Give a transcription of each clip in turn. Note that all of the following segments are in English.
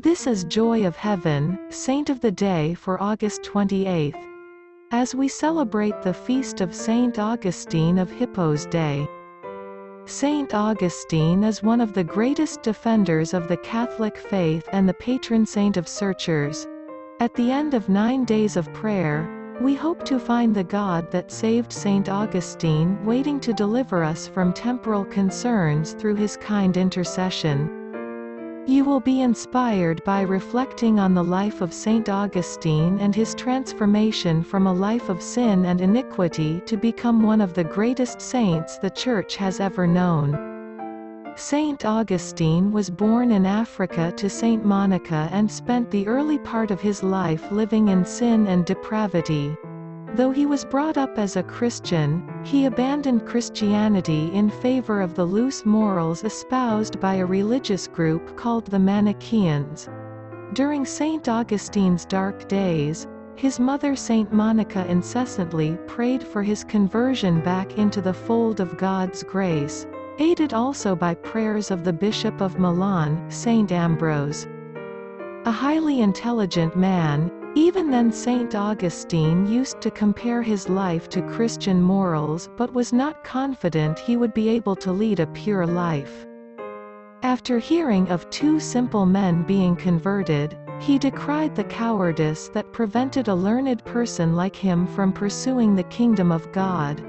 This is Joy of Heaven, Saint of the Day for August 28th. As we celebrate the feast of St Augustine of Hippo's Day. St Augustine is one of the greatest defenders of the Catholic faith and the patron saint of searchers. At the end of 9 days of prayer, we hope to find the God that saved St Augustine waiting to deliver us from temporal concerns through his kind intercession. You will be inspired by reflecting on the life of St Augustine and his transformation from a life of sin and iniquity to become one of the greatest saints the Church has ever known. St Augustine was born in Africa to Saint Monica and spent the early part of his life living in sin and depravity. Though he was brought up as a Christian, he abandoned Christianity in favor of the loose morals espoused by a religious group called the Manicheans. During St Augustine's dark days, his mother Saint Monica incessantly prayed for his conversion back into the fold of God's grace, aided also by prayers of the Bishop of Milan, Saint Ambrose. A highly intelligent man, even then St Augustine used to compare his life to Christian morals but was not confident he would be able to lead a pure life. After hearing of 2 simple men being converted, he decried the cowardice that prevented a learned person like him from pursuing the kingdom of God.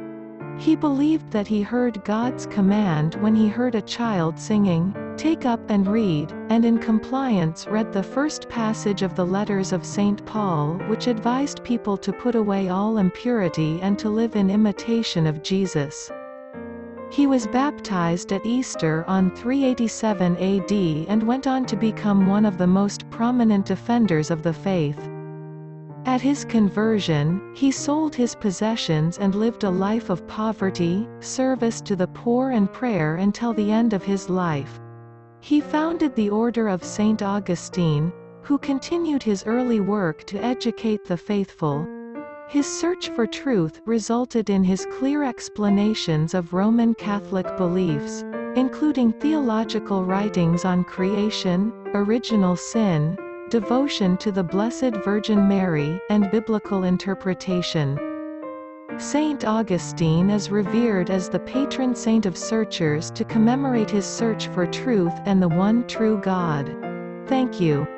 He believed that he heard God's command when he heard a child singing, "Take up and read," and in compliance read the first passage of the letters of St. Paul which advised people to put away all impurity and to live in imitation of Jesus. He was baptized at Easter on 387 AD and went on to become one of the most prominent defenders of the faith. At his conversion, he sold his possessions and lived a life of poverty, service to the poor and prayer until the end of his life. He founded the Order of St Augustine, who continued his early work to educate the faithful. His search for truth resulted in his clear explanations of Roman Catholic beliefs, including theological writings on creation, original sin, devotion to the Blessed Virgin Mary, and biblical interpretation. Saint Augustine is revered as the patron saint of searchers to commemorate his search for truth and the one true God. Thank you.